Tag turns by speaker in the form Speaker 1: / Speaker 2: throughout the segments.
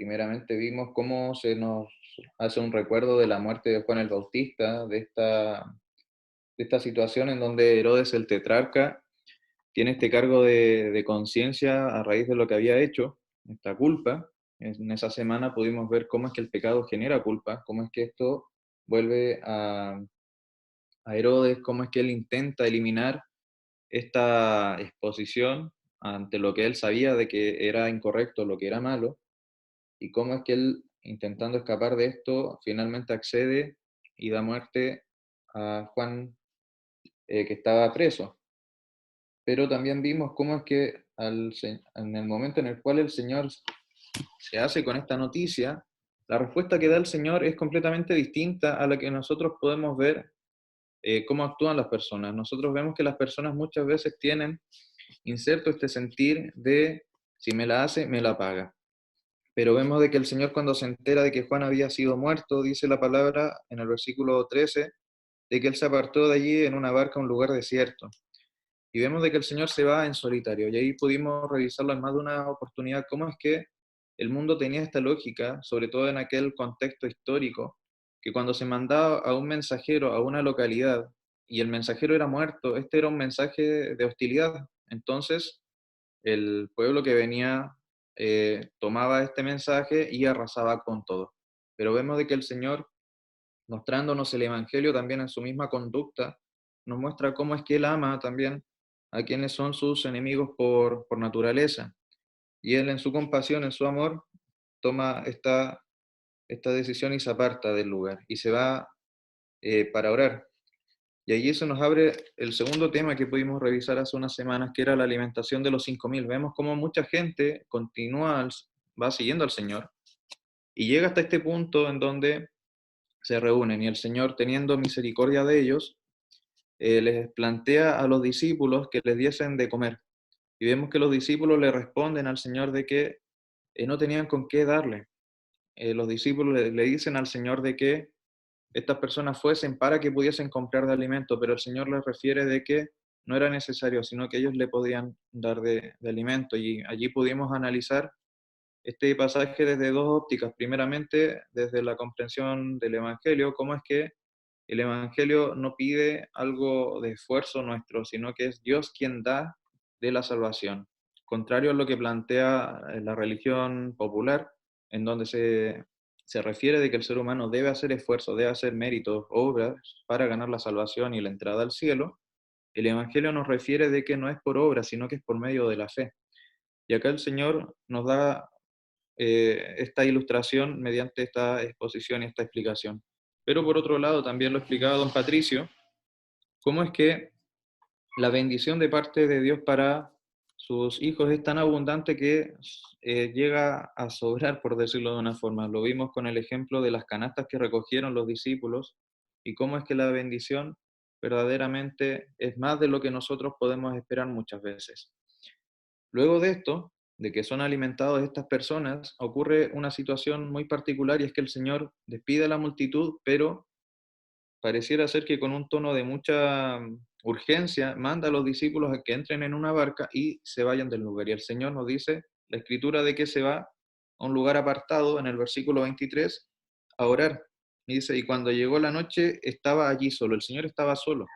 Speaker 1: Primeramente vimos cómo se nos hace un recuerdo de la muerte de Juan el Bautista, de esta situación en donde Herodes el tetrarca tiene este cargo de conciencia a raíz de lo que había hecho, esta culpa. En esa semana pudimos ver cómo es que el pecado genera culpa, cómo es que esto vuelve a Herodes, cómo es que él intenta eliminar esta exposición ante lo que él sabía de que era incorrecto, lo que era malo, y cómo es que él, intentando escapar de esto, finalmente accede y da muerte a Juan, que estaba preso. Pero también vimos cómo es que en el momento en el cual el Señor se hace con esta noticia, la respuesta que da el Señor es completamente distinta a la que nosotros podemos ver, cómo actúan las personas. Nosotros vemos que las personas muchas veces tienen inserto este sentir de si me la hace, me la paga. Pero vemos de que el Señor, cuando se entera de que Juan había sido muerto, dice la palabra en el versículo 13, de que él se apartó de allí en una barca a un lugar desierto. Y vemos de que el Señor se va en solitario. Y ahí pudimos revisarlo en más de una oportunidad, cómo es que el mundo tenía esta lógica, sobre todo en aquel contexto histórico, que cuando se mandaba a un mensajero a una localidad y el mensajero era muerto, este era un mensaje de hostilidad. Entonces, el pueblo que venía, tomaba este mensaje y arrasaba con todo. Pero vemos de que el Señor, mostrándonos el Evangelio también en su misma conducta, nos muestra cómo es que Él ama también a quienes son sus enemigos por naturaleza. Y Él, en su compasión, en su amor, toma esta decisión y se aparta del lugar y se va, para orar. Y allí se nos abre el segundo tema que pudimos revisar hace unas semanas, que era la alimentación de los 5.000. Vemos cómo mucha gente va siguiendo al Señor y llega hasta este punto en donde se reúnen y el Señor, teniendo misericordia de ellos, les plantea a los discípulos que les diesen de comer. Y vemos que los discípulos le responden al Señor de que no tenían con qué darle. Los discípulos le dicen al Señor de que estas personas fuesen para que pudiesen comprar de alimento, pero el Señor les refiere de que no era necesario, sino que ellos le podían dar de alimento. Y allí pudimos analizar este pasaje desde dos ópticas. Primeramente, desde la comprensión del Evangelio, cómo es que el Evangelio no pide algo de esfuerzo nuestro, sino que es Dios quien da de la salvación. Contrario a lo que plantea la religión popular, en donde se refiere de que el ser humano debe hacer esfuerzo, debe hacer méritos, obras para ganar la salvación y la entrada al cielo, el Evangelio nos refiere de que no es por obras, sino que es por medio de la fe. Y acá el Señor nos da, esta ilustración mediante esta exposición y esta explicación. Pero por otro lado, también lo explicaba don Patricio, cómo es que la bendición de parte de Dios para sus hijos es tan abundante que, llega a sobrar, por decirlo de una forma. Lo vimos con el ejemplo de las canastas que recogieron los discípulos y cómo es que la bendición verdaderamente es más de lo que nosotros podemos esperar muchas veces. Luego de esto, de que son alimentados estas personas, ocurre una situación muy particular y es que el Señor despide a la multitud, pero pareciera ser que con un tono de mucha urgencia manda a los discípulos a que entren en una barca y se vayan del lugar. Y el Señor nos dice la escritura de que se va a un lugar apartado en el versículo 23 a orar. Y dice, y cuando llegó la noche estaba allí solo, el Señor estaba solo,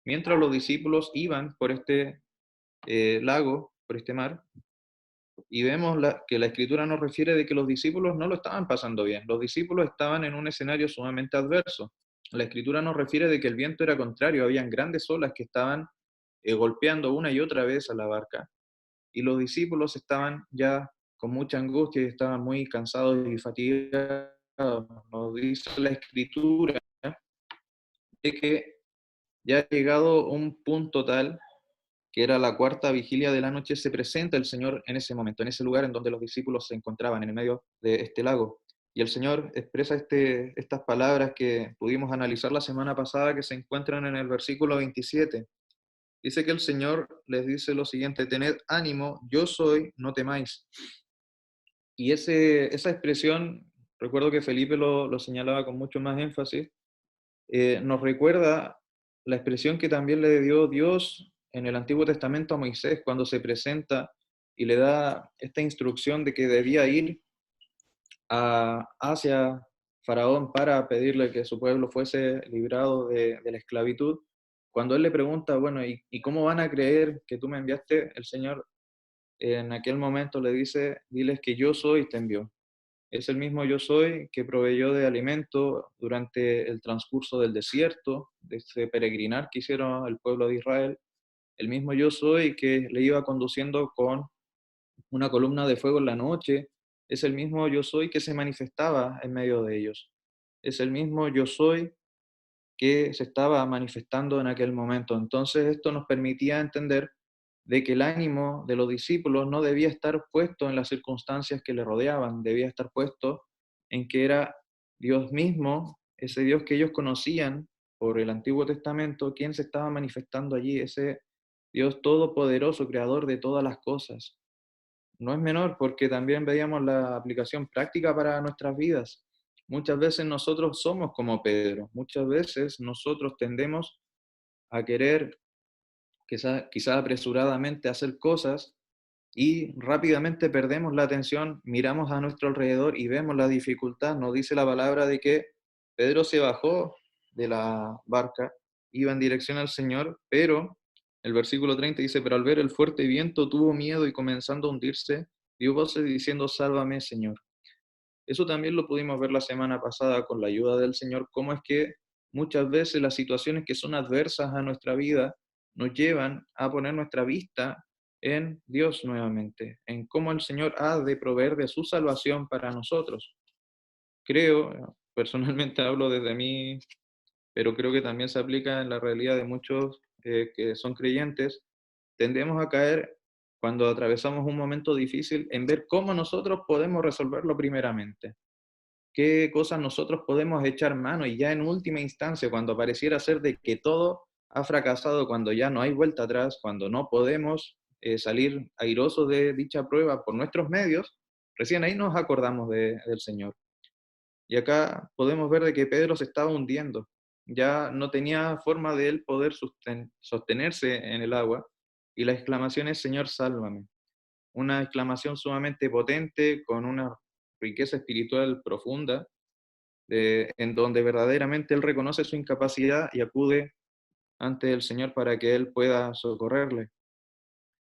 Speaker 1: mientras los discípulos iban por este, lago, por este mar, y vemos que la escritura nos refiere de que los discípulos no lo estaban pasando bien. Los discípulos estaban en un escenario sumamente adverso. La escritura nos refiere de que el viento era contrario, habían grandes olas que estaban, golpeando una y otra vez a la barca. Y los discípulos estaban ya con mucha angustia y estaban muy cansados y fatigados. Nos dice la escritura de que ya ha llegado un punto tal que era la cuarta vigilia de la noche, se presenta el Señor en ese momento, en ese lugar en donde los discípulos se encontraban, en el medio de este lago. Y el Señor expresa estas palabras que pudimos analizar la semana pasada, que se encuentran en el versículo 27. Dice que el Señor les dice lo siguiente: tened ánimo, yo soy, no temáis. Y esa expresión, recuerdo que Felipe lo señalaba con mucho más énfasis, nos recuerda la expresión que también le dio Dios en el Antiguo Testamento a Moisés cuando se presenta y le da esta instrucción de que debía ir hacia Faraón para pedirle que su pueblo fuese librado de la esclavitud, cuando él le pregunta, bueno, ¿y cómo van a creer que tú me enviaste? El Señor en aquel momento le dice, diles que yo soy, te envió. Es el mismo yo soy que proveyó de alimento durante el transcurso del desierto, de ese peregrinar que hicieron el pueblo de Israel. El mismo yo soy que le iba conduciendo con una columna de fuego en la noche. Es el mismo yo soy que se manifestaba en medio de ellos. Es el mismo yo soy que se estaba manifestando en aquel momento. Entonces esto nos permitía entender de que el ánimo de los discípulos no debía estar puesto en las circunstancias que le rodeaban, debía estar puesto en que era Dios mismo, ese Dios que ellos conocían por el Antiguo Testamento, quien se estaba manifestando allí, ese Dios todopoderoso, creador de todas las cosas. No es menor porque también veíamos la aplicación práctica para nuestras vidas. Muchas veces nosotros somos como Pedro, muchas veces nosotros tendemos a querer quizá apresuradamente hacer cosas y rápidamente perdemos la atención, miramos a nuestro alrededor y vemos la dificultad. Nos dice la palabra de que Pedro se bajó de la barca, iba en dirección al Señor, pero el versículo 30 dice, pero al ver el fuerte viento tuvo miedo y comenzando a hundirse, dio voces diciendo, sálvame, Señor. Eso también lo pudimos ver la semana pasada con la ayuda del Señor, cómo es que muchas veces las situaciones que son adversas a nuestra vida nos llevan a poner nuestra vista en Dios nuevamente, en cómo el Señor ha de proveer de su salvación para nosotros. Creo, personalmente hablo desde mí, pero creo que también se aplica en la realidad de muchos que son creyentes, tendemos a caer cuando atravesamos un momento difícil en ver cómo nosotros podemos resolverlo primeramente, qué cosas nosotros podemos echar mano y ya en última instancia, cuando pareciera ser de que todo ha fracasado, cuando ya no hay vuelta atrás, cuando no podemos salir airosos de dicha prueba por nuestros medios, recién ahí nos acordamos del Señor. Y acá podemos ver de que Pedro se estaba hundiendo, ya no tenía forma de él poder sostenerse en el agua, y la exclamación es, Señor, sálvame. Una exclamación sumamente potente, con una riqueza espiritual profunda, en donde verdaderamente él reconoce su incapacidad y acude ante el Señor para que él pueda socorrerle.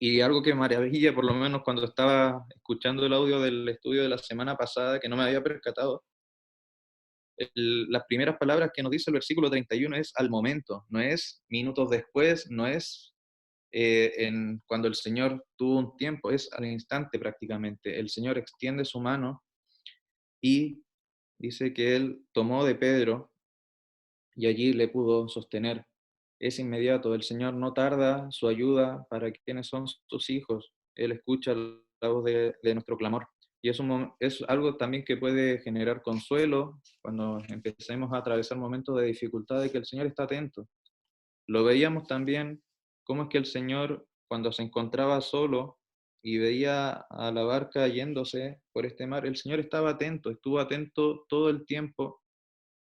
Speaker 1: Y algo que me maravilla, por lo menos cuando estaba escuchando el audio del estudio de la semana pasada, que no me había percatado, las primeras palabras que nos dice el versículo 31 es al momento, no es minutos después, no es cuando el Señor tuvo un tiempo, es al instante prácticamente. El Señor extiende su mano y dice que él tomó de Pedro y allí le pudo sostener. Es inmediato, el Señor no tarda su ayuda para quienes son sus hijos. Él escucha la voz de nuestro clamor. Y es algo también que puede generar consuelo cuando empecemos a atravesar momentos de dificultad, de que el Señor está atento. Lo veíamos también cómo es que el Señor, cuando se encontraba solo y veía a la barca yéndose por este mar, el Señor estaba atento, estuvo atento todo el tiempo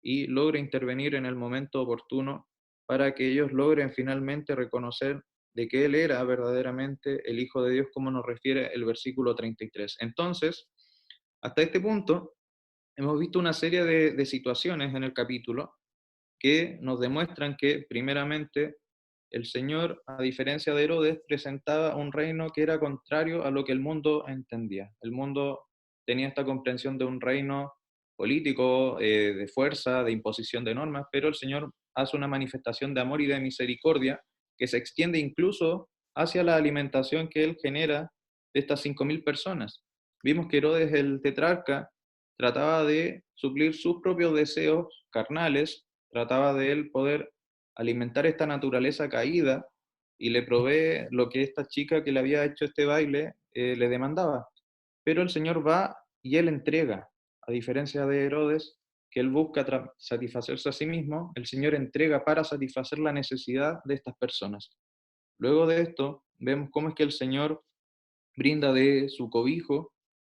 Speaker 1: y logra intervenir en el momento oportuno para que ellos logren finalmente reconocer de que Él era verdaderamente el Hijo de Dios, como nos refiere el versículo 33. Entonces, hasta este punto, hemos visto una serie de situaciones en el capítulo que nos demuestran que, primeramente, el Señor, a diferencia de Herodes, presentaba un reino que era contrario a lo que el mundo entendía. El mundo tenía esta comprensión de un reino político, de fuerza, de imposición de normas, pero el Señor hace una manifestación de amor y de misericordia que se extiende incluso hacia la alimentación que Él genera de estas 5.000 personas. Vimos que Herodes, el tetrarca, trataba de suplir sus propios deseos carnales, trataba de él poder alimentar esta naturaleza caída y le provee lo que esta chica que le había hecho este baile le demandaba. Pero el Señor va y él entrega, a diferencia de Herodes, que él busca satisfacerse a sí mismo, el Señor entrega para satisfacer la necesidad de estas personas. Luego de esto, vemos cómo es que el Señor brinda de su cobijo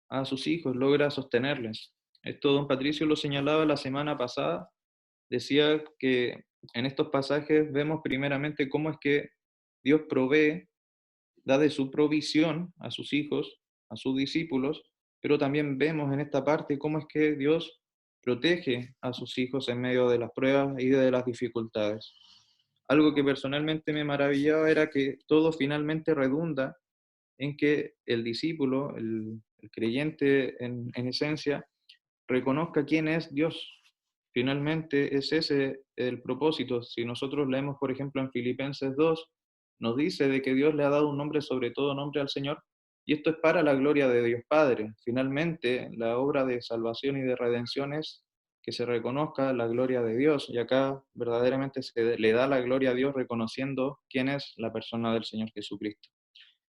Speaker 1: a sus hijos, logra sostenerles. Esto don Patricio lo señalaba la semana pasada, decía que en estos pasajes vemos primeramente cómo es que Dios provee, da de su provisión a sus hijos, a sus discípulos, pero también vemos en esta parte cómo es que Dios protege a sus hijos en medio de las pruebas y de las dificultades. Algo que personalmente me maravillaba era que todo finalmente redunda en que el discípulo, el creyente en esencia, reconozca quién es Dios. Finalmente es ese el propósito. Si nosotros leemos, por ejemplo, en Filipenses 2, nos dice de que Dios le ha dado un nombre sobre todo nombre al Señor, y esto es para la gloria de Dios Padre. Finalmente, la obra de salvación y de redención es que se reconozca la gloria de Dios, y acá verdaderamente se le da la gloria a Dios reconociendo quién es la persona del Señor Jesucristo.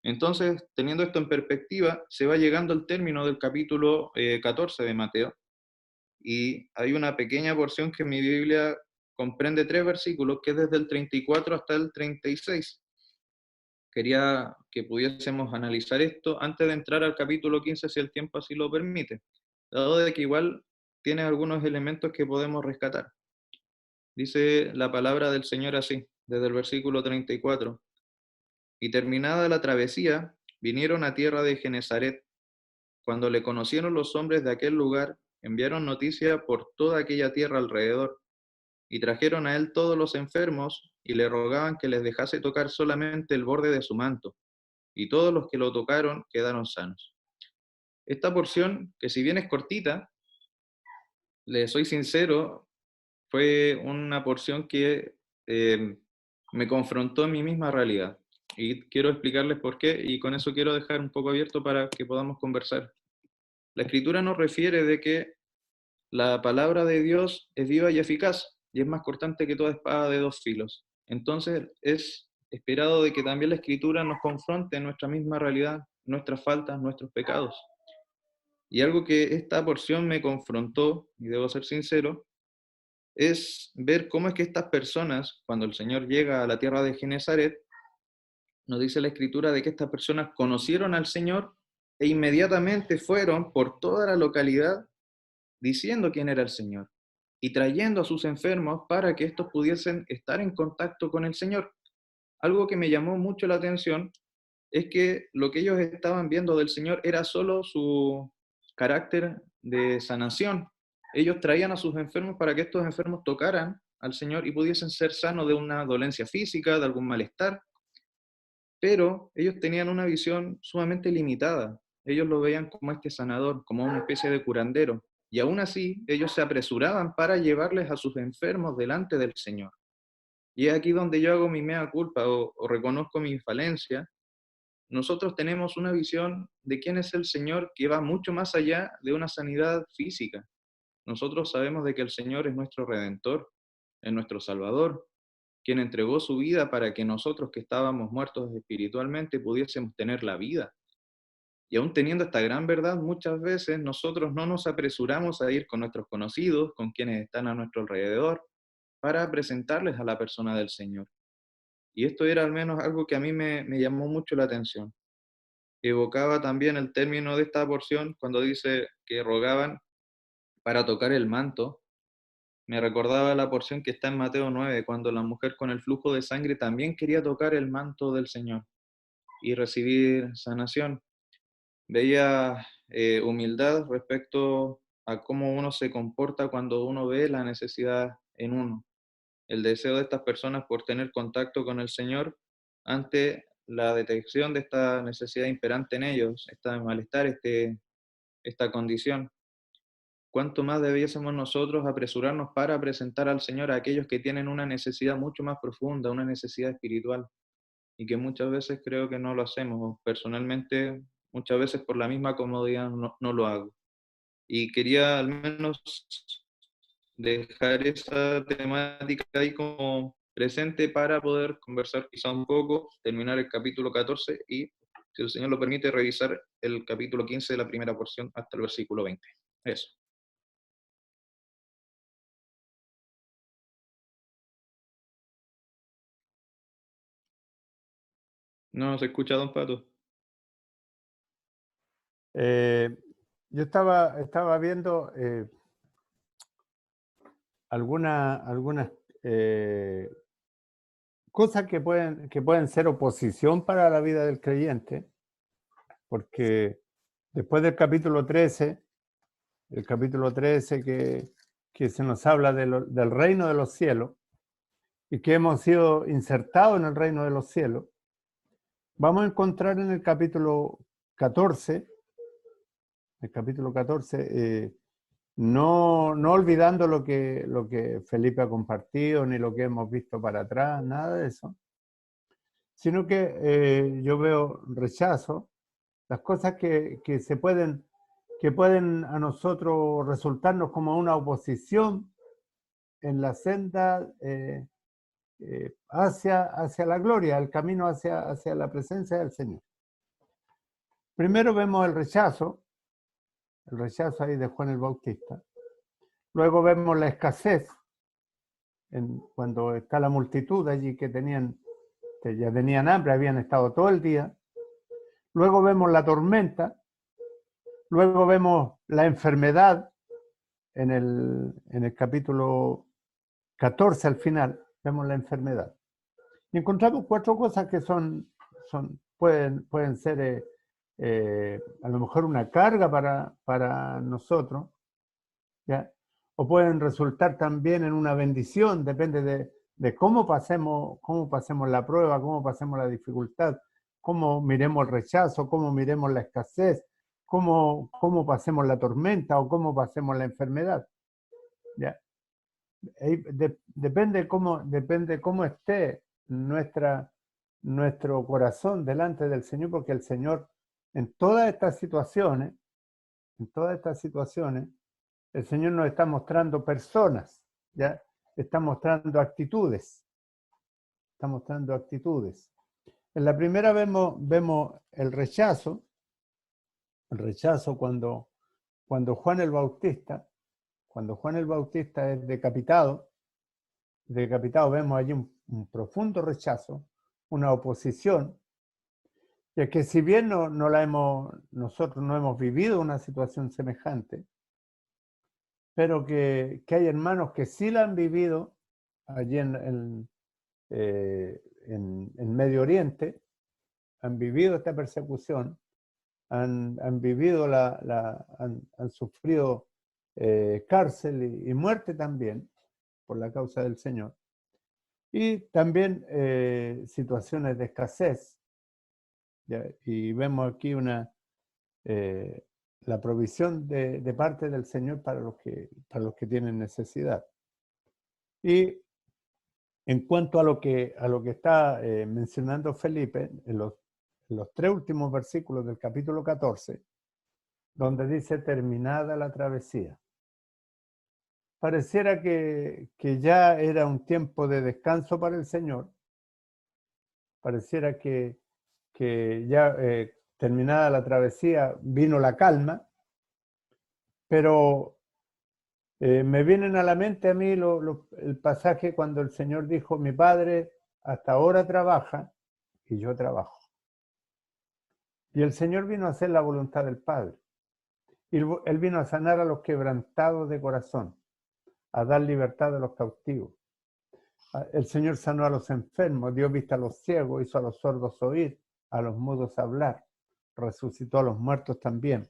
Speaker 1: Entonces, teniendo esto en perspectiva, se va llegando al término del capítulo 14 de Mateo, y hay una pequeña porción que mi Biblia comprende 3 versículos, que es desde el 34 hasta el 36. Quería que pudiésemos analizar esto antes de entrar al capítulo 15, si el tiempo así lo permite, dado de que igual tiene algunos elementos que podemos rescatar. Dice la palabra del Señor así, desde el versículo 34. Y terminada la travesía, vinieron a tierra de Genezaret. Cuando le conocieron los hombres de aquel lugar, enviaron noticia por toda aquella tierra alrededor, y trajeron a él todos los enfermos, y le rogaban que les dejase tocar solamente el borde de su manto, y todos los que lo tocaron quedaron sanos. Esta porción, que si bien es cortita, le soy sincero, fue una porción que me confrontó en mi misma realidad. Y quiero explicarles por qué, y con eso quiero dejar un poco abierto para que podamos conversar. La Escritura nos refiere de que la palabra de Dios es viva y eficaz, y es más cortante que toda espada de 2 filos. Entonces es esperado de que también la Escritura nos confronte en nuestra misma realidad, nuestras faltas, nuestros pecados. Y algo que esta porción me confrontó, y debo ser sincero, es ver cómo es que estas personas, cuando el Señor llega a la tierra de Genezaret, nos dice la Escritura de que estas personas conocieron al Señor e inmediatamente fueron por toda la localidad diciendo quién era el Señor y trayendo a sus enfermos para que estos pudiesen estar en contacto con el Señor. Algo que me llamó mucho la atención es que lo que ellos estaban viendo del Señor era solo su carácter de sanación. Ellos traían a sus enfermos para que estos enfermos tocaran al Señor y pudiesen ser sanos de una dolencia física, de algún malestar, pero ellos tenían una visión sumamente limitada. Ellos lo veían como este sanador, como una especie de curandero, y aún así ellos se apresuraban para llevarles a sus enfermos delante del Señor. Y es aquí donde yo hago mi mea culpa o reconozco mi falencia. Nosotros tenemos una visión de quién es el Señor que va mucho más allá de una sanidad física. Nosotros sabemos de que el Señor es nuestro Redentor, es nuestro Salvador, quien entregó su vida para que nosotros que estábamos muertos espiritualmente pudiésemos tener la vida. Y aún teniendo esta gran verdad, muchas veces nosotros no nos apresuramos a ir con nuestros conocidos, con quienes están a nuestro alrededor, para presentarles a la persona del Señor. Y esto era al menos algo que a mí me llamó mucho la atención. Evocaba también el término de esta porción cuando dice que rogaban para tocar el manto. Me recordaba la porción que está en Mateo 9, cuando la mujer con el flujo de sangre también quería tocar el manto del Señor y recibir sanación. Veía humildad respecto a cómo uno se comporta cuando uno ve la necesidad en uno. El deseo de estas personas por tener contacto con el Señor ante la detección de esta necesidad imperante en ellos, este malestar, esta condición. ¿Cuánto más debiésemos nosotros apresurarnos para presentar al Señor a aquellos que tienen una necesidad mucho más profunda, una necesidad espiritual, y que muchas veces creo que no lo hacemos? Personalmente, muchas veces por la misma comodidad no lo hago. Y quería al menos dejar esa temática ahí como presente para poder conversar quizá un poco, terminar el capítulo 14 y, si el Señor lo permite, revisar el capítulo 15 de la primera porción hasta el versículo 20. Eso. ¿No se escucha, don Pato?
Speaker 2: Eh, yo estaba viendo algunas cosas que pueden ser oposición para la vida del creyente, porque después del capítulo 13, el capítulo 13 que se nos habla del reino de los cielos y que hemos sido insertados en el reino de los cielos, vamos a encontrar en el capítulo 14, no olvidando lo que Felipe ha compartido, ni lo que hemos visto para atrás, nada de eso, sino que yo veo rechazo, las cosas que pueden a nosotros resultarnos como una oposición en la senda hacia la gloria, el camino hacia la presencia del Señor. Primero vemos el rechazo ahí de Juan el Bautista. Luego vemos la escasez, cuando está la multitud allí que ya tenían hambre, habían estado todo el día. Luego vemos la tormenta. Luego vemos la enfermedad en el capítulo 14 al final, vemos la enfermedad. Y encontramos 4 cosas que pueden ser a lo mejor una carga para nosotros, ¿ya? O pueden resultar también en una bendición, depende de cómo pasemos la prueba, cómo pasemos la dificultad, cómo miremos el rechazo, cómo miremos la escasez, cómo pasemos la tormenta o cómo pasemos la enfermedad. ¿Ya? Depende cómo esté nuestro corazón delante del Señor, porque el Señor en todas estas situaciones, el Señor nos está mostrando personas, ¿ya? Está mostrando actitudes. En la primera vemos el rechazo cuando Juan el Bautista es decapitado, vemos allí un profundo rechazo, una oposición, ya que si bien nosotros no hemos vivido una situación semejante, pero que hay hermanos que sí la han vivido allí en Medio Oriente, han vivido esta persecución, han vivido han sufrido cárcel y muerte también por la causa del Señor. Y también situaciones de escasez. ¿Ya? Y vemos aquí la provisión de parte del Señor para los que tienen necesidad. Y en cuanto a lo que está mencionando Felipe, en los 3 últimos versículos del capítulo 14, donde dice terminada la travesía. Pareciera que ya era un tiempo de descanso para el Señor. Pareciera que ya terminada la travesía vino la calma, pero me vienen a la mente a mí el pasaje cuando el Señor dijo, mi Padre hasta ahora trabaja y yo trabajo. Y el Señor vino a hacer la voluntad del Padre. Y Él vino a sanar a los quebrantados de corazón, a dar libertad a los cautivos. El Señor sanó a los enfermos, dio vista a los ciegos, hizo a los sordos oír, a los mudos hablar, resucitó a los muertos también.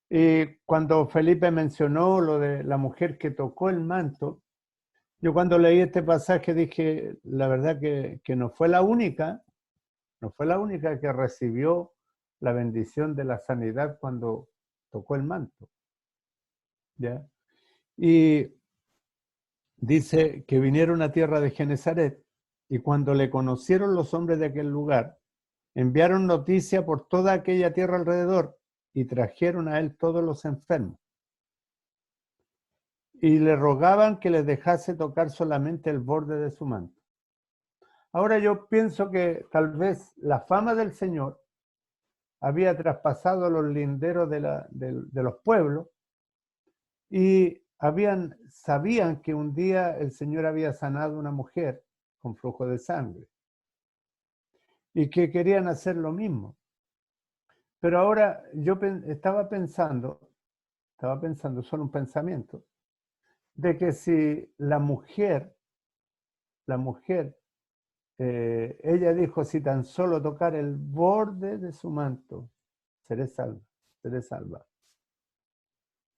Speaker 2: Y cuando Felipe mencionó lo de la mujer que tocó el manto, yo cuando leí este pasaje dije, la verdad que no fue la única que recibió la bendición de la sanidad cuando tocó el manto. ¿Ya? Y dice que vinieron a tierra de Genezaret y cuando le conocieron los hombres de aquel lugar, enviaron noticia por toda aquella tierra alrededor y trajeron a él todos los enfermos. Y le rogaban que les dejase tocar solamente el borde de su manto. Ahora yo pienso que tal vez la fama del Señor había traspasado los linderos de los pueblos y sabían que un día el Señor había sanado a una mujer con flujo de sangre y que querían hacer lo mismo. Pero ahora yo estaba pensando, solo un pensamiento, de que si la mujer, ella dijo, si tan solo tocar el borde de su manto, seré salva. seré salva.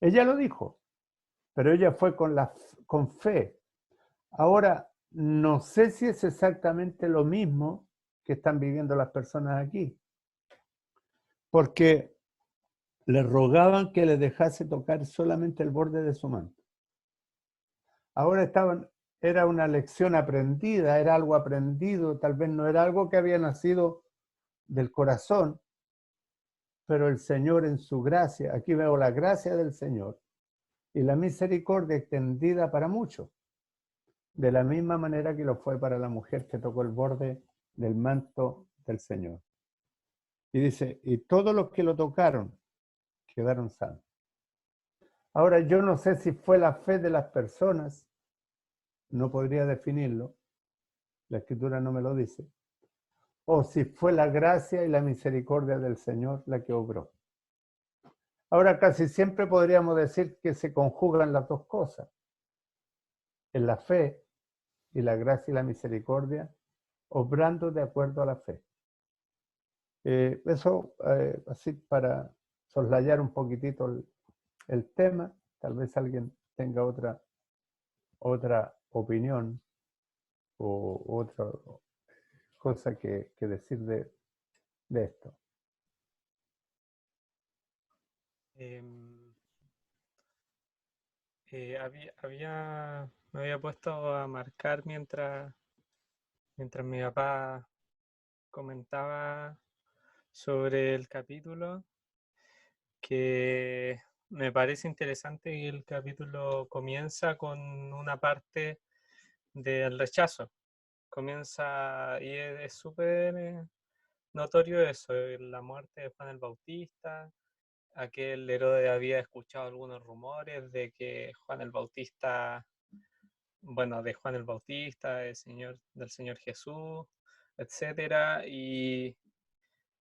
Speaker 2: Ella lo dijo, pero ella fue con fe. Ahora, no sé si es exactamente lo mismo que están viviendo las personas aquí, porque le rogaban que le dejase tocar solamente el borde de su manto. Ahora era una lección aprendida, era algo aprendido, tal vez no era algo que había nacido del corazón, pero el Señor en su gracia, aquí veo la gracia del Señor y la misericordia extendida para muchos, de la misma manera que lo fue para la mujer que tocó el borde del manto del Señor. Y dice, y todos los que lo tocaron quedaron sanos. Ahora, yo no sé si fue la fe de las personas, no podría definirlo, la Escritura no me lo dice, o si fue la gracia y la misericordia del Señor la que obró. Ahora, casi siempre podríamos decir que se conjugan las dos cosas, en la fe y la gracia y la misericordia, obrando de acuerdo a la fe. Eso, así para soslayar un poquitito el tema, tal vez alguien tenga otra opinión o otra cosa que decir de esto.
Speaker 3: Me había puesto a marcar mientras mi papá comentaba sobre el capítulo, que me parece interesante que el capítulo comienza con una parte del rechazo. Comienza y es súper notorio eso, la muerte de Juan el Bautista. Aquel Herodes había escuchado algunos rumores de que Juan el Bautista, bueno, de Juan el Bautista, del Señor Jesús, etcétera, y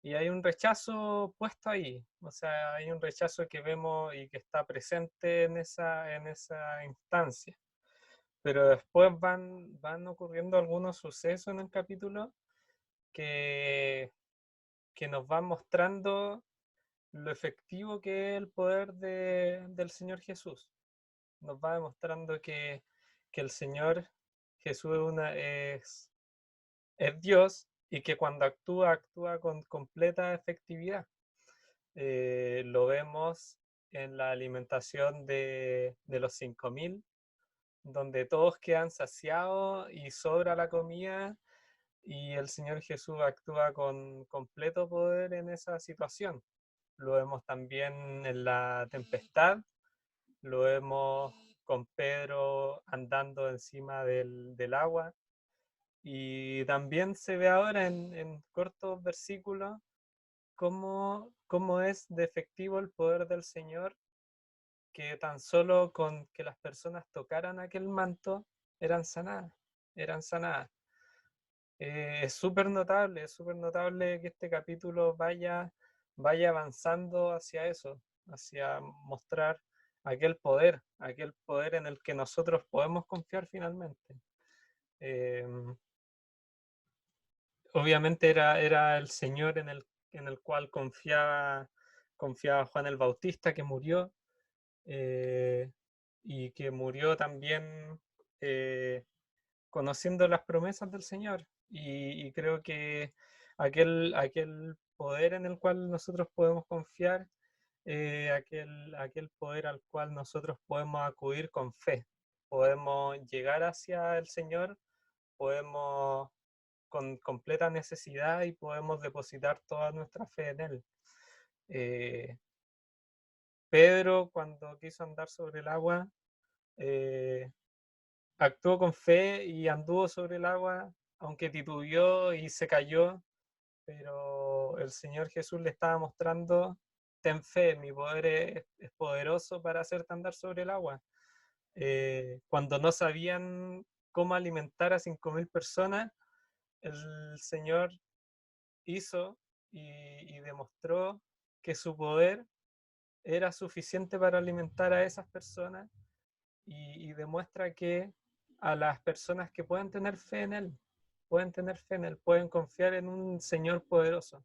Speaker 3: hay un rechazo puesto ahí, o sea, hay un rechazo que vemos y que está presente en esa instancia. Pero después van ocurriendo algunos sucesos en el capítulo que, que nos van mostrando lo efectivo que es el poder del Señor Jesús. Nos va demostrando que el Señor Jesús es Dios y que cuando actúa con completa efectividad. Lo vemos en la alimentación de los 5.000, donde todos quedan saciados y sobra la comida, y el Señor Jesús actúa con completo poder en esa situación. Lo vemos también en la tempestad, lo vemos con Pedro andando encima del agua, y también se ve ahora en cortos versículos cómo es de efectivo el poder del Señor, que tan solo con que las personas tocaran aquel manto eran sanadas, eran sanadas. Es súper notable que este capítulo vaya avanzando hacia eso, hacia mostrar aquel poder en el que nosotros podemos confiar finalmente. Obviamente era el Señor en el cual confiaba Juan el Bautista, que murió, y que murió también conociendo las promesas del Señor. Y creo que aquel poder en el cual nosotros podemos confiar, aquel poder al cual nosotros podemos acudir con fe. Podemos llegar hacia el Señor, podemos con completa necesidad y podemos depositar toda nuestra fe en Él. Pedro, cuando quiso andar sobre el agua, actuó con fe y anduvo sobre el agua, aunque titubeó y se cayó, pero el Señor Jesús le estaba mostrando: ten fe, mi poder es poderoso para hacerte andar sobre el agua. Cuando no sabían cómo alimentar a 5.000 personas, el Señor hizo y demostró que su poder era suficiente para alimentar a esas personas, y demuestra que a las personas que pueden tener fe en Él, pueden confiar en un Señor poderoso.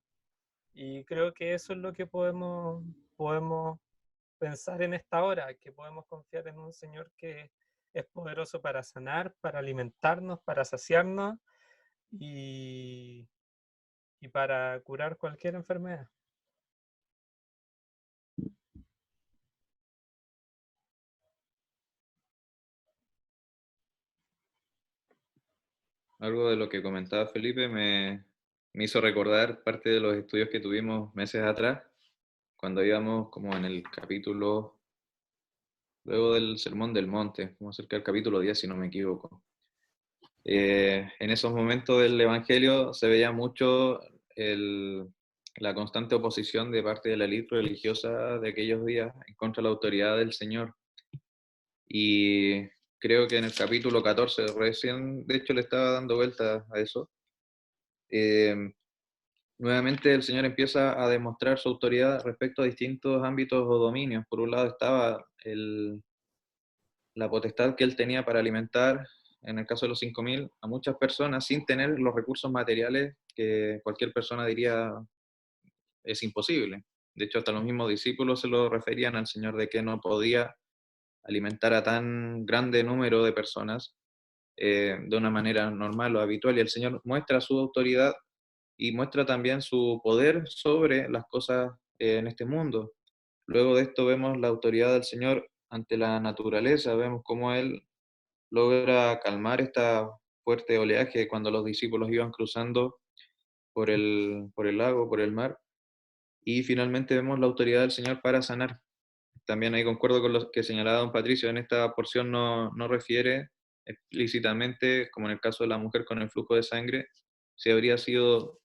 Speaker 3: Y creo que eso es lo que podemos podemos pensar en esta hora, que podemos confiar en un Señor que es poderoso para sanar, para alimentarnos, para saciarnos y, y para curar cualquier enfermedad.
Speaker 1: Algo de lo que comentaba Felipe me hizo recordar parte de los estudios que tuvimos meses atrás, cuando íbamos como en el capítulo, luego del Sermón del Monte, como cerca del capítulo 10, si no me equivoco. En esos momentos del Evangelio se veía mucho la constante oposición de parte de la élite religiosa de aquellos días en contra de la autoridad del Señor. Y creo que en el capítulo 14, recién, de hecho, le estaba dando vuelta a eso. eh, Nuevamente el Señor empieza a demostrar su autoridad respecto a distintos ámbitos o dominios. Por un lado estaba la potestad que Él tenía para alimentar, en el caso de los 5.000, a muchas personas sin tener los recursos materiales que cualquier persona diría es imposible. De hecho, hasta los mismos discípulos se lo referían al Señor de que no podía alimentar a tan grande número de personas de una manera normal o habitual. Y el Señor muestra su autoridad y muestra también su poder sobre las cosas en este mundo. Luego de esto vemos la autoridad del Señor ante la naturaleza, vemos cómo Él logra calmar esta fuerte oleaje cuando los discípulos iban cruzando por el lago, por el mar, y finalmente vemos la autoridad del Señor para sanar. También ahí concuerdo con lo que señalaba don Patricio, en esta porción no refiere explícitamente, como en el caso de la mujer con el flujo de sangre, si habría sido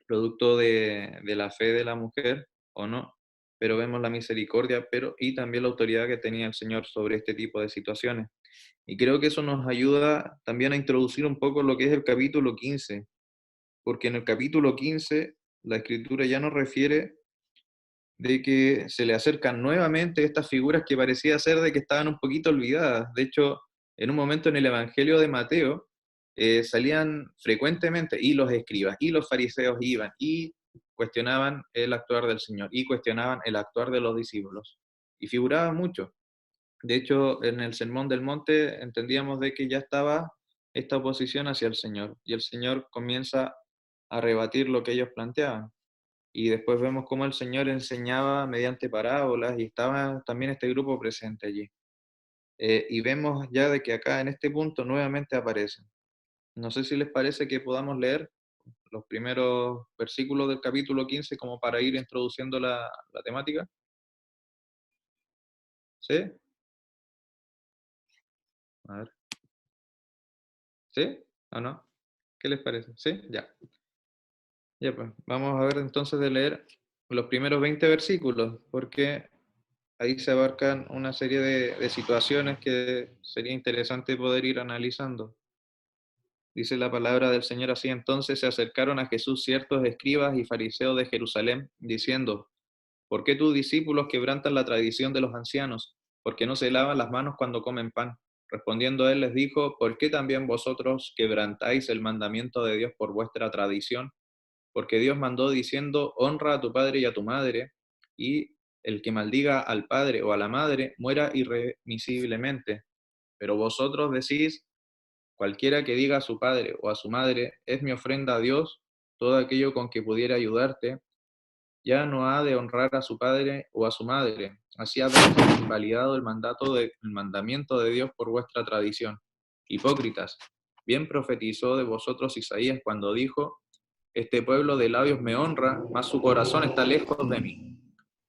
Speaker 1: producto de la fe de la mujer o no, pero vemos la misericordia y también la autoridad que tenía el Señor sobre este tipo de situaciones. Y creo que eso nos ayuda también a introducir un poco lo que es el capítulo 15, porque en el capítulo 15 la Escritura ya nos refiere de que se le acercan nuevamente estas figuras que parecía ser de que estaban un poquito olvidadas. De hecho, en un momento en el Evangelio de Mateo salían frecuentemente y los escribas y los fariseos iban y cuestionaban el actuar del Señor y cuestionaban el actuar de los discípulos y figuraban mucho. De hecho, en el Sermón del Monte entendíamos de que ya estaba esta oposición hacia el Señor y el Señor comienza a rebatir lo que ellos planteaban. Y después vemos cómo el Señor enseñaba mediante parábolas y estaba también este grupo presente allí. Y vemos ya de que acá en este punto nuevamente aparecen. No sé si les parece que podamos leer los primeros versículos del capítulo 15 como para ir introduciendo la temática. ¿Sí? A ver. ¿Sí? ¿O no? ¿Qué les parece? ¿Sí? Ya. Ya pues, vamos a ver entonces de leer los primeros 20 versículos, porque ahí se abarcan una serie de situaciones que sería interesante poder ir analizando. Dice la palabra del Señor así: entonces se acercaron a Jesús ciertos escribas y fariseos de Jerusalén, diciendo: ¿por qué tus discípulos quebrantan la tradición de los ancianos? ¿Por qué no se lavan las manos cuando comen pan? Respondiendo él les dijo: ¿por qué también vosotros quebrantáis el mandamiento de Dios por vuestra tradición? Porque Dios mandó diciendo: honra a tu padre y a tu madre, y el que maldiga al padre o a la madre muera irremisiblemente. Pero vosotros decís: cualquiera que diga a su padre o a su madre, es mi ofrenda a Dios, todo aquello con que pudiera ayudarte, ya no ha de honrar a su padre o a su madre. Así habéis invalidado el mandamiento de Dios por vuestra tradición. Hipócritas, bien profetizó de vosotros Isaías cuando dijo: este pueblo de labios me honra, mas su corazón está lejos de mí.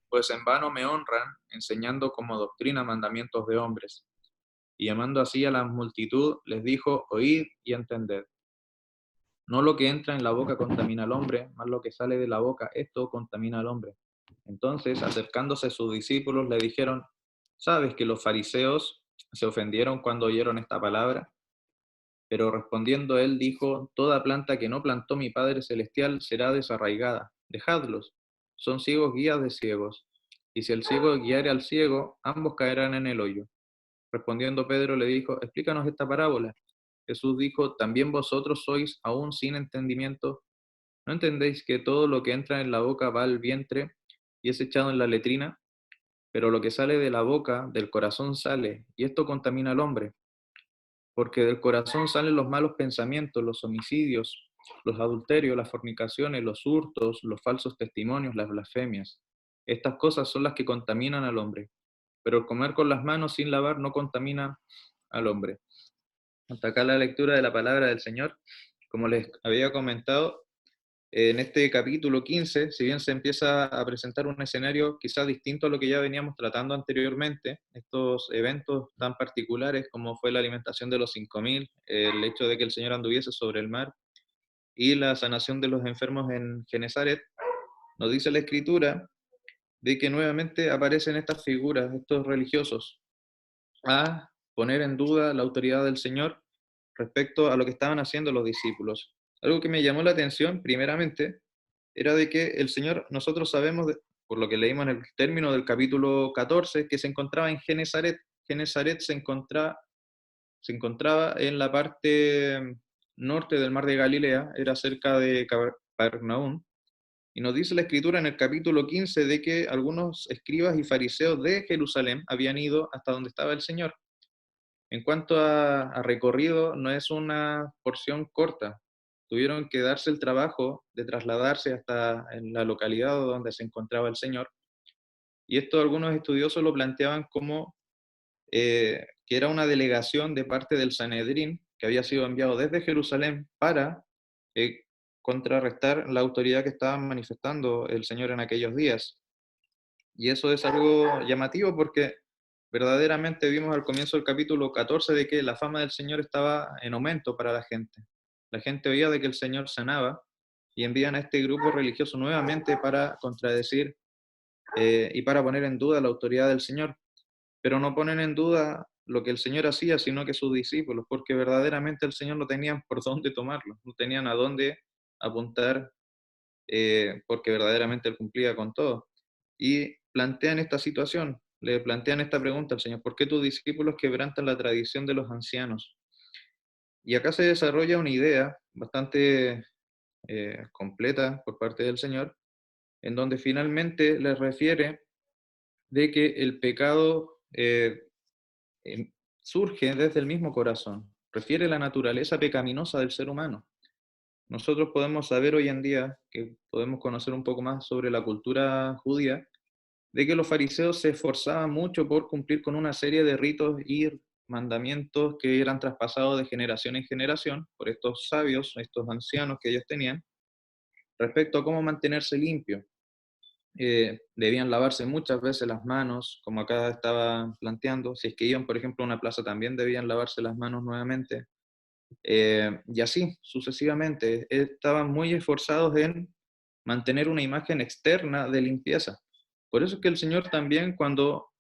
Speaker 1: Pues en vano me honran, enseñando como doctrina mandamientos de hombres. Y llamando así a la multitud, les dijo: oíd y entended. No lo que entra en la boca contamina al hombre, mas lo que sale de la boca, esto contamina al hombre. Entonces, acercándose sus discípulos, le dijeron: ¿sabes que los fariseos se ofendieron cuando oyeron esta palabra? Pero respondiendo él dijo: toda planta que no plantó mi Padre Celestial será desarraigada. Dejadlos, son ciegos guías de ciegos. Y si el ciego guiare al ciego, ambos caerán en el hoyo. Respondiendo Pedro le dijo: explícanos esta parábola. Jesús dijo: ¿también vosotros sois aún sin entendimiento? ¿No entendéis que todo lo que entra en la boca va al vientre y es echado en la letrina, pero lo que sale de la boca, del corazón sale, y esto contamina al hombre, porque del corazón salen los malos pensamientos, los homicidios, los adulterios, las fornicaciones, los hurtos, los falsos testimonios, las blasfemias. Estas cosas son las que contaminan al hombre, pero el comer con las manos sin lavar no contamina al hombre. Hasta acá la lectura de la palabra del Señor. Como les había comentado, en este capítulo 15, si bien se empieza a presentar un escenario quizás distinto a lo que ya veníamos tratando anteriormente, estos eventos tan particulares como fue la alimentación de los 5.000, el hecho de que el Señor anduviese sobre el mar y la sanación de los enfermos en Genezaret, nos dice la Escritura de que nuevamente aparecen estas figuras, estos religiosos, a poner en duda la autoridad del Señor respecto a lo que estaban haciendo los discípulos. Algo que me llamó la atención, primeramente, era de que el Señor, nosotros sabemos, por lo que leímos en el término del capítulo 14, que se encontraba en Genezaret. Genezaret se encontraba en la parte norte del mar de Galilea, era cerca de Capernaum, y nos dice la Escritura en el capítulo 15 de que algunos escribas y fariseos de Jerusalén habían ido hasta donde estaba el Señor. En cuanto a recorrido, no es una porción corta. Tuvieron que darse el trabajo de trasladarse hasta en la localidad donde se encontraba el Señor. Y esto algunos estudiosos lo planteaban como que era una delegación de parte del Sanedrín que había sido enviado desde Jerusalén para eh, contrarrestar la autoridad que estaba manifestando el Señor en aquellos días. Y eso es algo llamativo porque verdaderamente vimos al comienzo del capítulo 14 de que la fama del Señor estaba en aumento para la gente. La gente oía de que el Señor sanaba y envían a este grupo religioso nuevamente para contradecir y para poner en duda la autoridad del Señor. Pero no ponen en duda lo que el Señor hacía, sino que sus discípulos, porque verdaderamente el Señor no tenían por dónde tomarlo, no tenían a dónde apuntar, porque verdaderamente Él cumplía con todo. Y plantean esta situación, le plantean esta pregunta al Señor: ¿por qué tus discípulos quebrantan la tradición de los ancianos? Y acá se desarrolla una idea bastante completa por parte del Señor, en donde finalmente les refiere de que el pecado surge desde el mismo corazón, refiere la naturaleza pecaminosa del ser humano. Nosotros podemos saber hoy en día, que podemos conocer un poco más sobre la cultura judía, de que los fariseos se esforzaban mucho por cumplir con una serie de ritos y mandamientos que eran traspasados de generación en generación por estos sabios, estos ancianos que ellos tenían, respecto a cómo mantenerse limpio. Debían lavarse muchas veces las manos, como acá estaba planteando. Si es que iban, por ejemplo, a una plaza, también debían lavarse las manos nuevamente. Y así, sucesivamente. Estaban muy esforzados en mantener una imagen externa de limpieza. Por eso es que el Señor también, cuando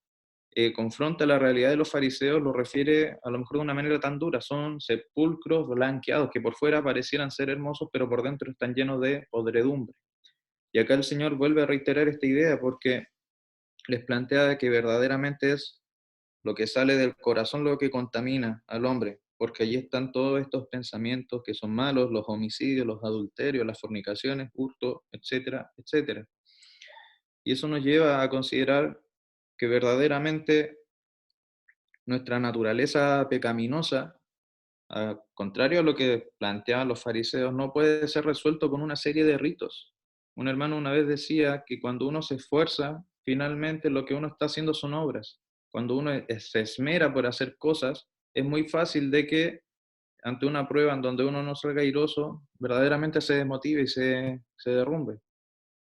Speaker 1: confronta la realidad de los fariseos, lo refiere a lo mejor de una manera tan dura. Son sepulcros blanqueados que por fuera parecieran ser hermosos, pero por dentro están llenos de podredumbre. Y acá el Señor vuelve a reiterar esta idea porque les plantea que verdaderamente es lo que sale del corazón lo que contamina al hombre, porque allí están todos estos pensamientos que son malos, los homicidios, los adulterios, las fornicaciones, hurto, etcétera, etcétera. Y eso nos lleva a considerar que verdaderamente nuestra naturaleza pecaminosa, contrario a lo que planteaban los fariseos, no puede ser resuelto con una serie de ritos. Un hermano una vez decía que cuando uno se esfuerza, finalmente lo que uno está haciendo son obras. Cuando uno se esmera por hacer cosas, es muy fácil de que ante una prueba en donde uno no salga airoso, verdaderamente se desmotive y se derrumbe.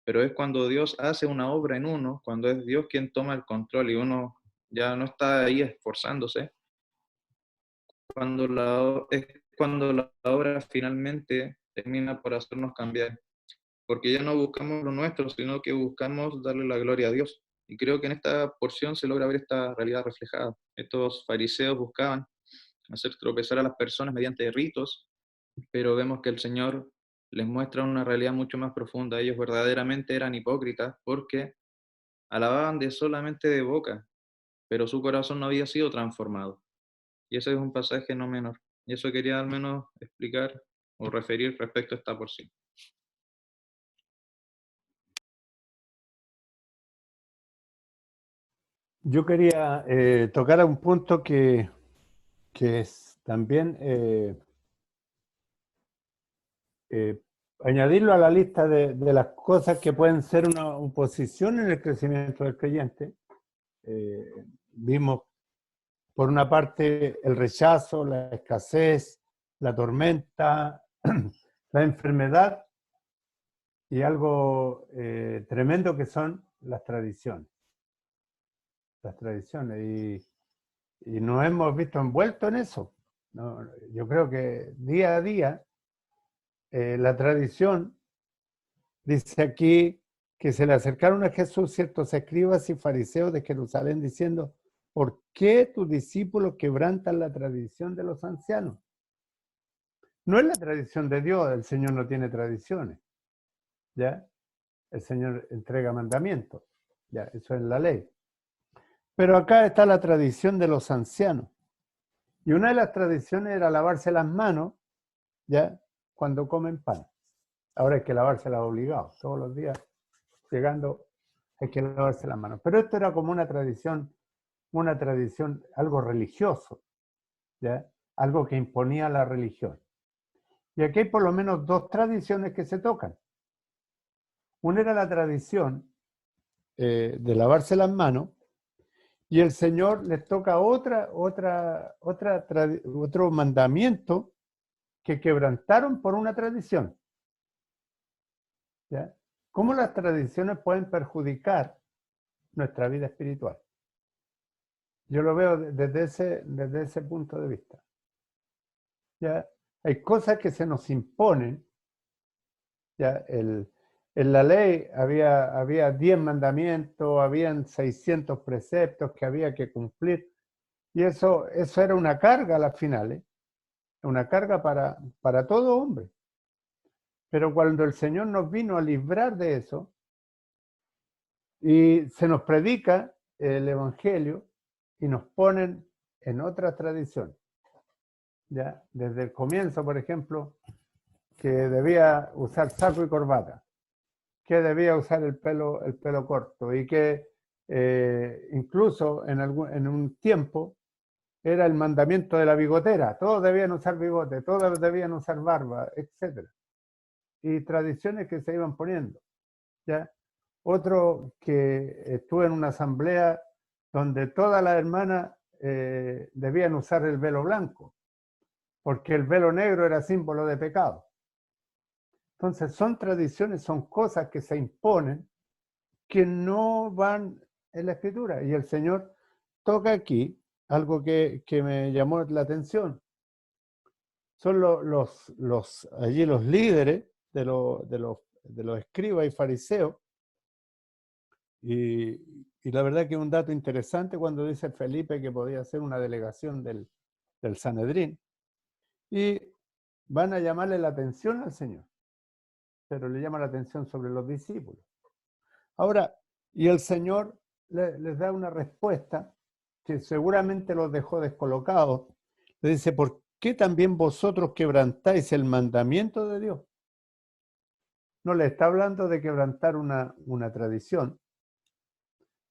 Speaker 1: Pero es cuando Dios hace una obra en uno, cuando es Dios quien toma el control y uno ya no está ahí esforzándose, es cuando la obra finalmente termina por hacernos cambiar, porque ya no buscamos lo nuestro, sino que buscamos darle la gloria a Dios. Y creo que en esta porción se logra ver esta realidad reflejada. Estos fariseos buscaban hacer tropezar a las personas mediante ritos, pero vemos que el Señor les muestra una realidad mucho más profunda. Ellos verdaderamente eran hipócritas porque alababan de solamente de boca, pero su corazón no había sido transformado. Y ese es un pasaje no menor. Y eso quería al menos explicar o referir respecto a esta porción.
Speaker 2: Yo quería tocar un punto que es también añadirlo a la lista de las cosas que pueden ser una oposición en el crecimiento del creyente. Vimos, por una parte, el rechazo, la escasez, la tormenta, la enfermedad y algo tremendo que son las tradiciones. Las tradiciones. Y nos hemos visto envueltos en eso. ¿No? Yo creo que día a día la tradición dice aquí que se le acercaron a Jesús ciertos escribas y fariseos de Jerusalén diciendo, ¿por qué tus discípulos quebrantan la tradición de los ancianos? No es la tradición de Dios, el Señor no tiene tradiciones, ¿ya? El Señor entrega mandamientos, ¿ya? Eso es la ley. Pero acá está la tradición de los ancianos. Y una de las tradiciones era lavarse las manos, ¿ya? Cuando comen pan. Ahora hay que lavárselas obligados, todos los días llegando hay que lavarse las manos. Pero esto era como una tradición, algo religioso, ¿ya? Algo que imponía la religión. Y aquí hay por lo menos dos tradiciones que se tocan. Una era la tradición de lavarse las manos, y el Señor les toca otro mandamiento que quebrantaron por una tradición. ¿Ya? ¿Cómo las tradiciones pueden perjudicar nuestra vida espiritual? Yo lo veo desde ese punto de vista. ¿Ya? Hay cosas que se nos imponen. ¿Ya? En la ley había 10 mandamientos, habían 600 preceptos que había que cumplir. Y eso era una carga a las finales, una carga para todo hombre. Pero cuando el Señor nos vino a librar de eso y se nos predica el Evangelio y nos ponen en otra tradición, ¿ya? Desde el comienzo, por ejemplo, que debía usar saco y corbata, que debía usar el pelo corto y que incluso en un tiempo era el mandamiento de la bigotera, todos debían usar bigote, todos debían usar barba, etc. Y tradiciones que se iban poniendo, ¿ya? Otro que estuve en una asamblea donde todas las hermanas debían usar el velo blanco, porque el velo negro era símbolo de pecado. Entonces son tradiciones, son cosas que se imponen que no van en la Escritura. Y el Señor toca aquí algo que me llamó la atención. Son allí los líderes de los escribas y fariseos. Y la verdad que es un dato interesante cuando dice Felipe que podía ser una delegación del Sanedrín. Y van a llamarle la atención al Señor, pero le llama la atención sobre los discípulos. Ahora, y el Señor les da una respuesta que seguramente los dejó descolocados. Le dice, ¿por qué también vosotros quebrantáis el mandamiento de Dios? No le está hablando de quebrantar una tradición,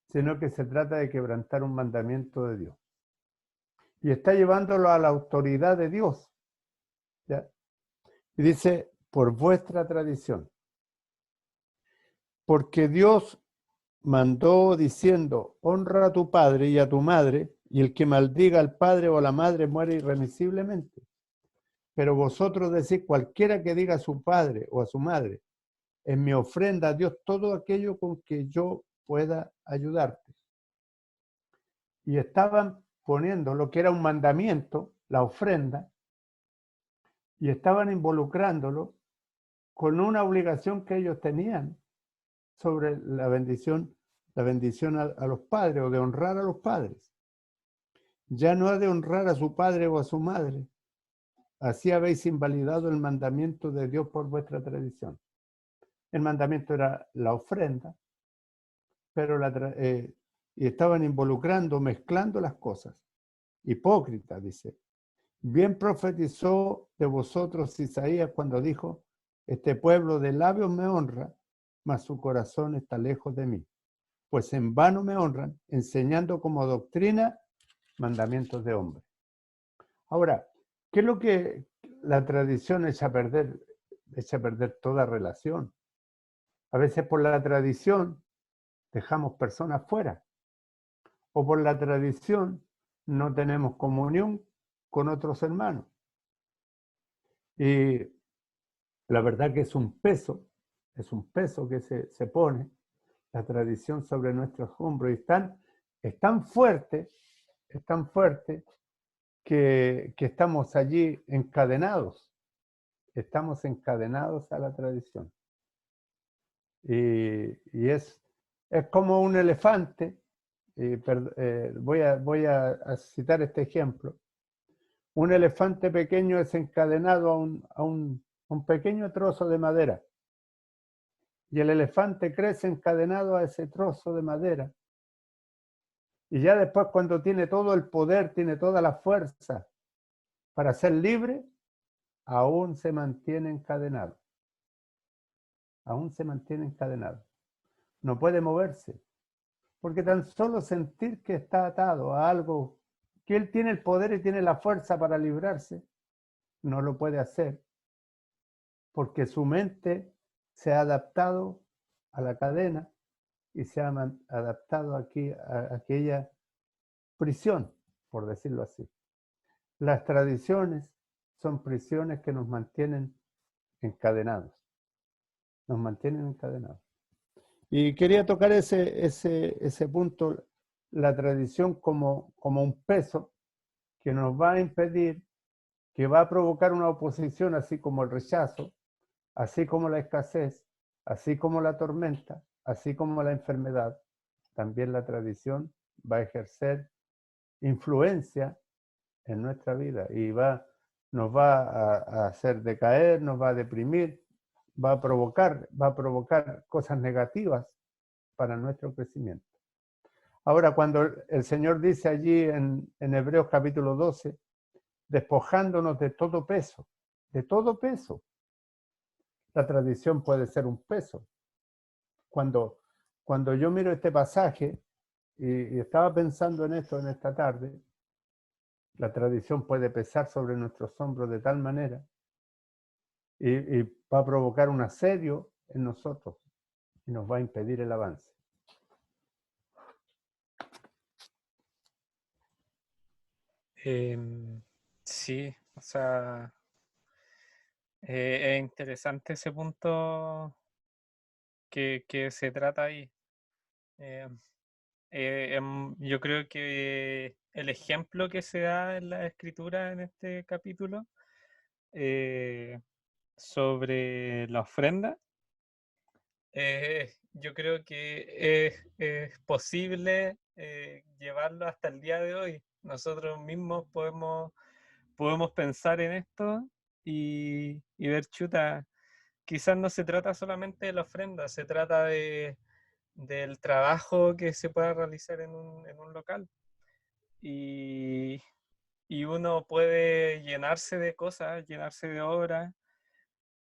Speaker 2: sino que se trata de quebrantar un mandamiento de Dios. Y está llevándolo a la autoridad de Dios. ¿Ya? Y dice, por vuestra tradición. Porque Dios mandó diciendo, honra a tu padre y a tu madre, y el que maldiga al padre o a la madre muere irremisiblemente. Pero vosotros decís, cualquiera que diga a su padre o a su madre, en mi ofrenda a Dios todo aquello con que yo pueda ayudarte. Y estaban poniendo lo que era un mandamiento, la ofrenda, y estaban involucrándolo con una obligación que ellos tenían sobre la bendición a los padres o de honrar a los padres. Ya no ha de honrar a su padre o a su madre. Así habéis invalidado el mandamiento de Dios por vuestra tradición. El mandamiento era la ofrenda, pero y estaban involucrando, mezclando las cosas. Hipócrita, dice. Bien profetizó de vosotros Isaías cuando dijo, este pueblo de labios me honra, mas su corazón está lejos de mí. pues en vano me honran, enseñando como doctrina mandamientos de hombres. Ahora, ¿qué es lo que la tradición echa a perder? Echa a perder toda relación. A veces por la tradición dejamos personas fuera, o por la tradición no tenemos comunión con otros hermanos. Y la verdad que es un peso que se pone la tradición sobre nuestros hombros, y es tan fuerte que estamos allí encadenados a la tradición. Y es como un elefante, voy a citar este ejemplo. Un elefante pequeño es encadenado a un pequeño trozo de madera, y el elefante crece encadenado a ese trozo de madera, y ya después, cuando tiene todo el poder, tiene toda la fuerza para ser libre, aún se mantiene encadenado. No puede moverse, porque tan solo sentir que está atado a algo, que él tiene el poder y tiene la fuerza para librarse, no lo puede hacer, porque su mente se ha adaptado a la cadena y se ha adaptado aquí a aquella prisión, por decirlo así. Las tradiciones son prisiones que nos mantienen encadenados. Y quería tocar ese punto, la tradición como un peso que nos va a impedir, que va a provocar una oposición, así como el rechazo, así como la escasez, así como la tormenta, así como la enfermedad. También la tradición va a ejercer influencia en nuestra vida y nos va a hacer decaer, nos va a deprimir, va a provocar cosas negativas para nuestro crecimiento. Ahora, cuando el Señor dice allí en Hebreos capítulo 12, despojándonos de todo peso, la tradición puede ser un peso. Cuando yo miro este pasaje y estaba pensando en esto en esta tarde, la tradición puede pesar sobre nuestros hombros de tal manera y va a provocar un asedio en nosotros y nos va a impedir el avance.
Speaker 3: Sí, o sea, es interesante ese punto que se trata ahí. Yo creo que el ejemplo que se da en la escritura en este capítulo sobre la ofrenda, yo creo que es posible llevarlo hasta el día de hoy. Nosotros mismos podemos pensar en esto y ver, chuta, quizás no se trata solamente de la ofrenda, se trata del trabajo que se pueda realizar en un local. Y uno puede llenarse de cosas, llenarse de obras,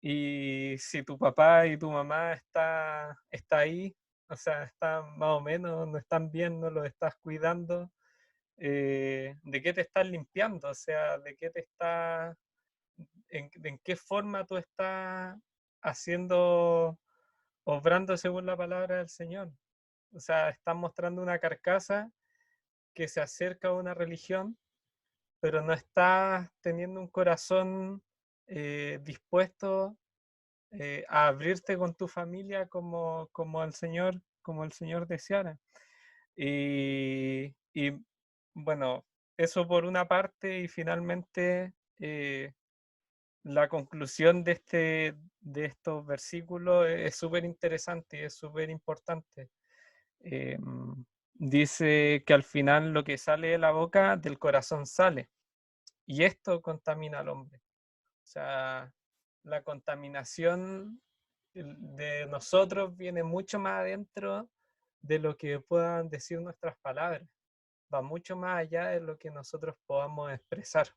Speaker 3: y si tu papá y tu mamá está ahí, o sea, están más o menos, no están bien, no los estás cuidando, ¿de qué te estás limpiando? O sea, ¿de qué en qué forma tú estás haciendo, obrando según la palabra del Señor? O sea, estás mostrando una carcasa que se acerca a una religión, pero no estás teniendo un corazón dispuesto a abrirte con tu familia como el Señor deseara. Y bueno, eso por una parte, y finalmente la conclusión de estos versículos es súper interesante y es súper importante. Eh, Dice que al final lo que sale de la boca, del corazón sale, y esto contamina al hombre. O sea, la contaminación de nosotros viene mucho más adentro de lo que puedan decir nuestras palabras. Va mucho más allá de lo que nosotros podamos expresar.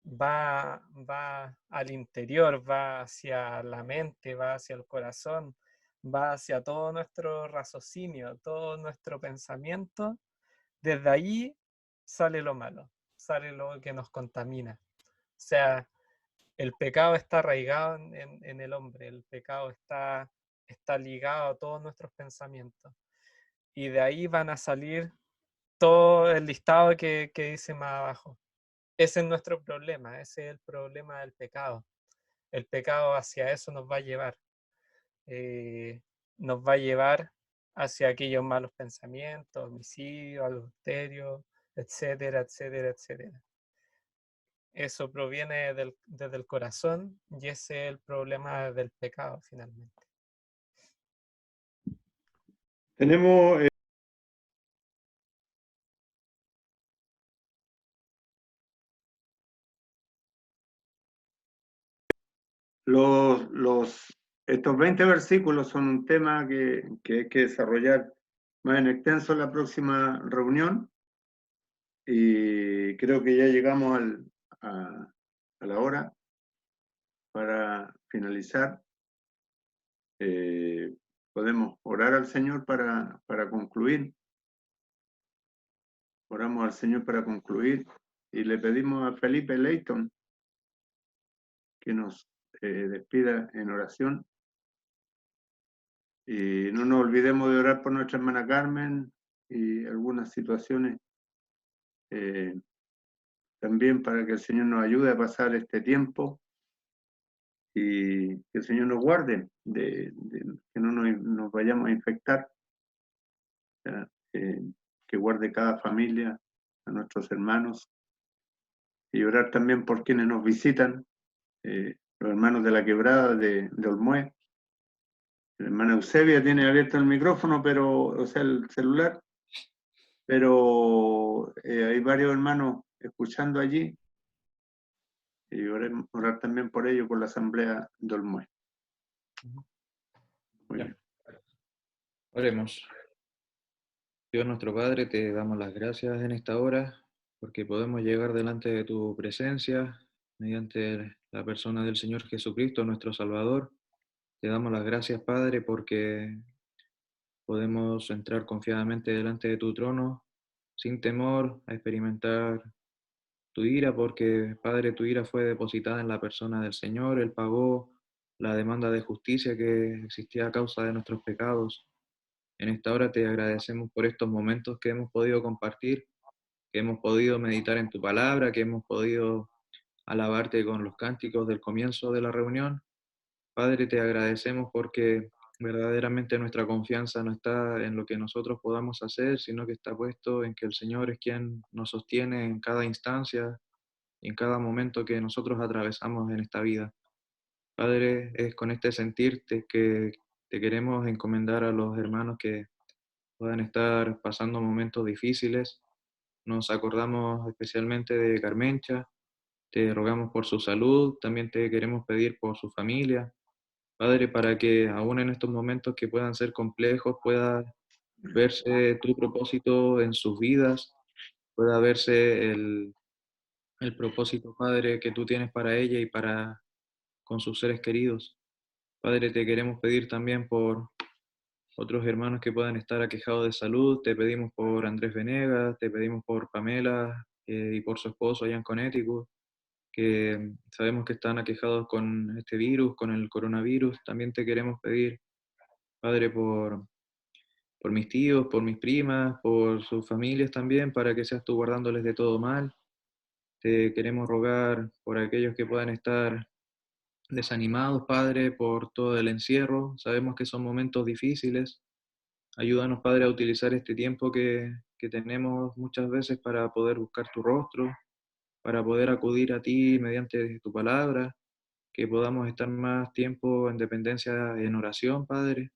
Speaker 3: Va al interior, va hacia la mente, va hacia el corazón, va hacia todo nuestro raciocinio, todo nuestro pensamiento. Desde ahí sale lo malo, sale lo que nos contamina. O sea, el pecado está arraigado en el hombre, el pecado está ligado a todos nuestros pensamientos. Y de ahí van a salir todo el listado que dice más abajo. Ese es nuestro problema, ese es el problema del pecado. El pecado hacia eso nos va a llevar. Nos va a llevar hacia aquellos malos pensamientos, homicidio, adulterio, etcétera, etcétera, etcétera. Eso proviene desde el corazón y ese es el problema del pecado finalmente.
Speaker 2: Tenemos estos 20 versículos son un tema que hay que desarrollar más en extenso en la próxima reunión, y creo que ya llegamos a la hora para finalizar. Podemos orar al Señor para concluir. Oramos al Señor para concluir y le pedimos a Felipe Leighton que nos despida en oración. Y no nos olvidemos de orar por nuestra hermana Carmen y algunas situaciones también, para que el Señor nos ayude a pasar este tiempo y que el Señor nos guarde de que no nos vayamos a infectar, que guarde cada familia, a nuestros hermanos, y orar también por quienes nos visitan, los hermanos de la Quebrada de Olmué. La hermana Eusebia tiene abierto el micrófono, o sea, el celular, pero hay varios hermanos escuchando allí, y orar también por ello, por la asamblea de Olmué. Muy bien.
Speaker 1: Oremos. Dios nuestro Padre, te damos las gracias en esta hora porque podemos llegar delante de tu presencia mediante la persona del Señor Jesucristo, nuestro Salvador. Te damos las gracias, Padre, porque podemos entrar confiadamente delante de tu trono sin temor a experimentar tu ira, porque, Padre, tu ira fue depositada en la persona del Señor. Él pagó la demanda de justicia que existía a causa de nuestros pecados. En esta hora te agradecemos por estos momentos que hemos podido compartir, que hemos podido meditar en tu palabra, que hemos podido alabarte con los cánticos del comienzo de la reunión. Padre, te agradecemos porque verdaderamente nuestra confianza no está en lo que nosotros podamos hacer, sino que está puesto en que el Señor es quien nos sostiene en cada instancia y en cada momento que nosotros atravesamos en esta vida. Padre, es con este sentirte que te queremos encomendar a los hermanos que puedan estar pasando momentos difíciles. Nos acordamos especialmente de Carmencha, te rogamos por su salud, también te queremos pedir por su familia, Padre, para que aún en estos momentos que puedan ser complejos, pueda verse tu propósito en sus vidas, pueda verse el propósito, Padre, que tú tienes para ella y para con sus seres queridos. Padre, te queremos pedir también por otros hermanos que puedan estar aquejados de salud. Te pedimos por Andrés Venegas, te pedimos por Pamela y por su esposo allá en Connecticut, que sabemos que están aquejados con este virus, con el coronavirus. También te queremos pedir, Padre, por mis tíos, por mis primas, por sus familias también, para que seas tú guardándoles de todo mal. Te queremos rogar por aquellos que puedan estar desanimados, Padre, por todo el encierro. Sabemos que son momentos difíciles. Ayúdanos, Padre, a utilizar este tiempo que tenemos muchas veces para poder buscar tu rostro, para poder acudir a ti mediante tu palabra, que podamos estar más tiempo en dependencia en oración, Padre,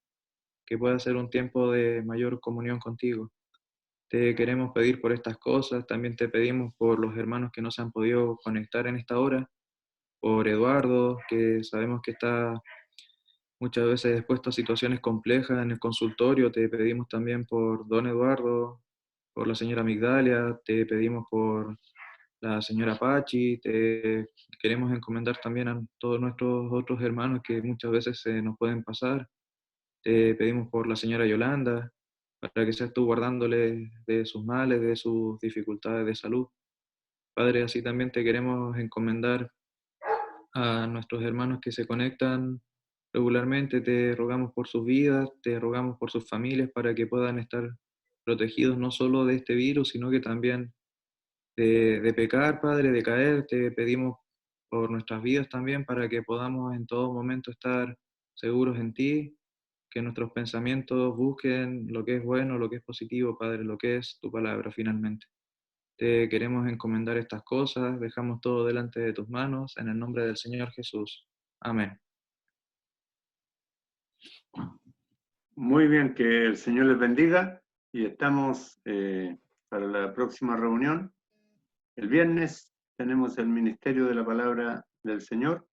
Speaker 1: que pueda ser un tiempo de mayor comunión contigo. Te queremos pedir por estas cosas, también te pedimos por los hermanos que no se han podido conectar en esta hora, por Eduardo, que sabemos que está muchas veces expuesto a situaciones complejas en el consultorio. Te pedimos también por don Eduardo, por la señora Migdalia, te pedimos por la señora Pachi, te queremos encomendar también a todos nuestros otros hermanos que muchas veces se nos pueden pasar. Te pedimos por la señora Yolanda, para que seas tú guardándole de sus males, de sus dificultades de salud. Padre, así también te queremos encomendar a nuestros hermanos que se conectan regularmente. Te rogamos por sus vidas, te rogamos por sus familias para que puedan estar protegidos no solo de este virus, sino que también de pecar, Padre, de caer. Te pedimos por nuestras vidas también para que podamos en todo momento estar seguros en ti, que nuestros pensamientos busquen lo que es bueno, lo que es positivo, Padre, lo que es tu palabra finalmente. Te queremos encomendar estas cosas, dejamos todo delante de tus manos, en el nombre del Señor Jesús. Amén.
Speaker 2: Muy bien, que el Señor les bendiga y estamos para la próxima reunión. El viernes tenemos el Ministerio de la Palabra del Señor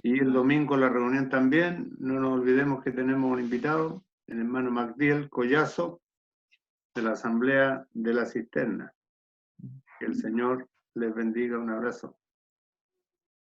Speaker 2: y el domingo la reunión también. No nos olvidemos que tenemos un invitado, el hermano Magdiel Collazo, de la Asamblea de la Cisterna. Que el Señor les bendiga. Un abrazo.